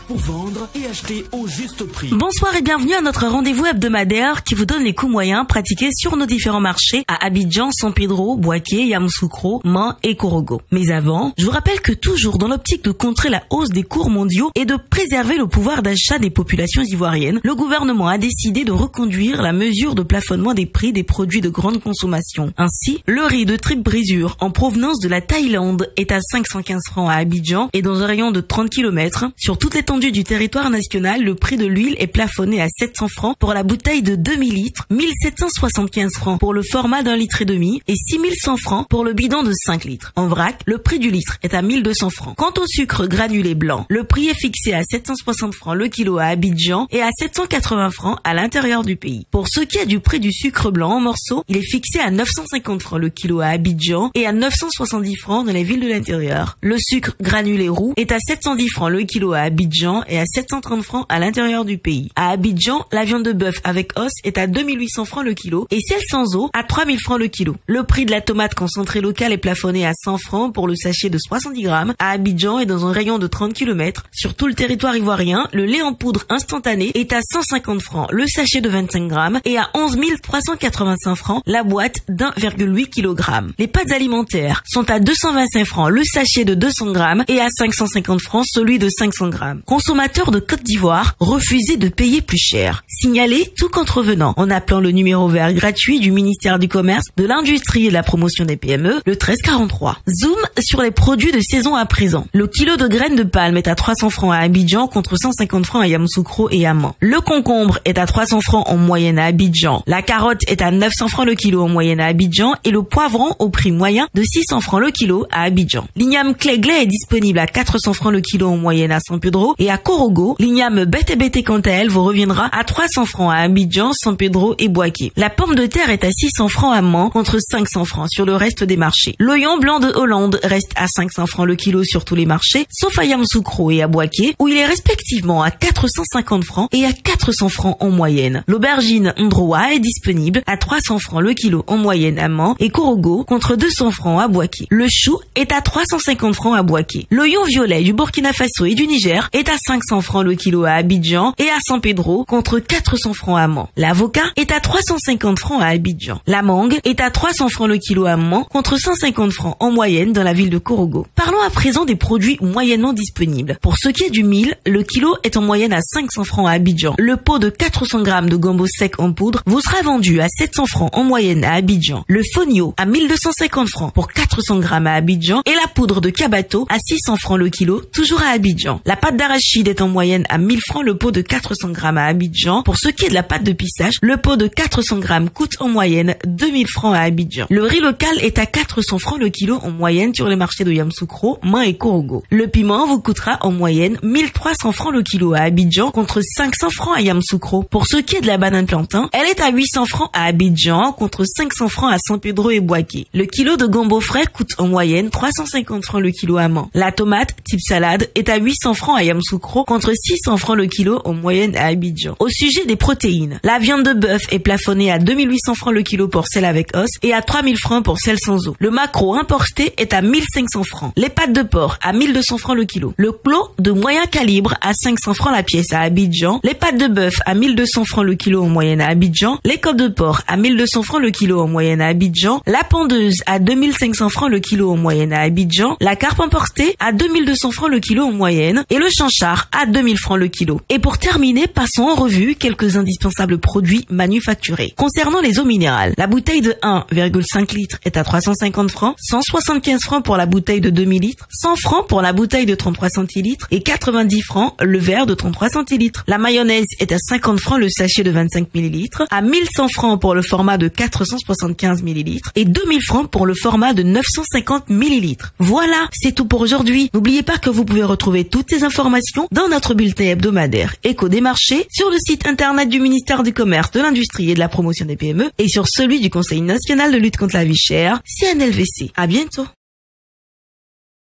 pour vendre et acheter au juste prix. Bonsoir et bienvenue à notre rendez-vous hebdomadaire qui vous donne les coûts moyens pratiqués sur nos différents marchés à Abidjan, San Pedro, Bouaké, Yamoussoukro, Man et Korogo. Mais avant, je vous rappelle que toujours dans l'optique de contrer la hausse des cours mondiaux et de préserver le pouvoir d'achat des populations ivoiriennes, le gouvernement a décidé de reconduire la mesure de plafonnement des prix des produits de grande consommation. Ainsi, le riz de triple brisure en provenance de la Thaïlande est à 515 francs à Abidjan et dans un rayon de 30 km. Sur toute l'étendue du territoire national, le prix de l'huile est plafonné à 700 francs pour la bouteille de 2000 litres, 1775 francs pour le format d'1,5 litre et 6100 francs pour le bidon de 5 litres. En vrac, le prix du litre est à 1200 francs. Quant au sucre granulé blanc, le prix est fixé à 760 francs le kilo à Abidjan et à 780 francs à l'intérieur du pays. Pour ce qui est du prix du sucre blanc en morceaux, il est fixé à 950 francs le kilo à Abidjan et à 970 francs dans les villes de l'intérieur. Le sucre granulé roux est à 710 francs le kilo à Abidjan et à 730 francs à l'intérieur du pays. À Abidjan, la viande de bœuf avec os est à 2800 francs le kilo et celle sans os à 3000 francs le kilo. Le prix de la tomate concentrée locale est plafonné à 100 francs pour le sachet de 70 grammes à Abidjan et dans un rayon de 30 km. Sur tout le territoire ivoirien, le lait en poudre instantané est à 150 francs le sachet de 25 grammes et à 11 385 francs la boîte d'1,8 kg. Les pâtes alimentaires sont à 225 francs le sachet de 200 grammes et à 550 francs celui de 500 grammes. Consommateurs de Côte d'Ivoire, refusez de payer plus cher. Signalez tout contrevenant en appelant le numéro vert gratuit du ministère du Commerce, de l'Industrie et de la Promotion des PME, le 1343. Zoom sur les produits de saison à présent. Le kilo de graines de palme est à 300 francs à Abidjan contre 150 francs à Yamoussoukro et à Man. Le concombre est à 300 francs en moyenne à Abidjan. La carotte est à 900 francs le kilo en moyenne à Abidjan et le poivron au prix moyen de 600 francs le kilo à Abidjan. L'igname clé-glé est disponible à 400 francs le kilo en moyenne à San Pedro et à Korogo. L'igname bété quant à elle vous reviendra à 300 francs à Abidjan, San Pedro et Bouaké. La pomme de terre est à 600 francs à Man contre 500 francs sur le reste des marchés. L'oignon blanc de Hollande reste à 500 francs le kilo sur tous les marchés, sauf à Yamoussoukro et à Bouaké où il est respectivement à 450 francs et à 400 francs en moyenne. L'aubergine Ndroa est disponible à 300 francs le kilo en moyenne à Man et Korogo contre 200 francs à Bouaké. Le chou est à 350 francs à Bouaké. L'oignon violet du Burkina Faso et du Niger est à 500 francs le kilo à Abidjan et à San Pedro contre 400 francs à Man. L'avocat est à 350 francs à Abidjan. La mangue est à 300 francs le kilo à Man contre 150 francs en moyenne dans la ville de Korogo. Parlons à présent des produits moyennement disponibles. Pour ce qui est du mil, le kilo est en moyenne à 500 francs à Abidjan. Le pot de 400 grammes de gombo sec en poudre vous sera vendu à 700 francs en moyenne à Abidjan. Le fonio à 1250 francs pour 400 grammes à Abidjan et la poudre de Kabato à 600 francs le kilo, toujours à Abidjan. La pâte d'arachide est en moyenne à 1000 francs le pot de 400 grammes à Abidjan. Pour ce qui est de la pâte de pissage, le pot de 400 grammes coûte en moyenne 2000 francs à Abidjan. Le riz local est à 400 francs le kilo en moyenne sur les marchés de Yamoussoukro, Man et Korogo. Le piment vous coûtera en moyenne 1300 francs le kilo à Abidjan contre 500 francs à Yamoussoukro. Pour ce qui est de la banane plantain, elle est à 800 francs à Abidjan contre 500 francs à San Pedro et Bouaké. Le kilo de gombo frais coûte en moyenne 350 francs le kilo à Man. La tomate type salade est à 800 francs à Yamoussoukro contre 600 francs le kilo en moyenne à Abidjan. Au sujet des protéines, la viande de bœuf est plafonnée à 2800 francs le kilo pour celle avec os et à 3000 francs pour celle sans os. Le maquereau importé est à 1500 francs. Les pâtes de porc à 1200 francs le kilo. Le clos de moyen calibre à 500 francs la pièce à Abidjan. Les pâtes de bœuf à 1200 francs le kilo en moyenne à Abidjan. Les côtes de porc à 1200 francs le kilo en moyenne à Abidjan. La pondeuse à 2500 francs le kilo en moyenne à Abidjan. La carpe importée à 2200 francs le kilo en moyenne et le chanchard à 2000 francs le kilo. Et pour terminer, passons en revue quelques indispensables produits manufacturés. Concernant les eaux minérales, la bouteille de 1,5 litres est à 350 francs, 175 francs pour la bouteille de 2000 litres, 100 francs pour la bouteille de 33 centilitres et 90 francs le verre de 33 centilitres. La mayonnaise est à 50 francs le sachet de 25 millilitres, à 1100 francs pour le format de 475 millilitres et 2000 francs pour le format de 950 millilitres. Voilà, c'est tout pour aujourd'hui. N'oubliez pas que vous pouvez retrouver toutes ces informations dans notre bulletin hebdomadaire Écho des marchés sur le site internet du ministère du Commerce, de l'Industrie et de la Promotion des PME et sur celui du Conseil national de lutte contre la vie chère, CNLVC. À bientôt.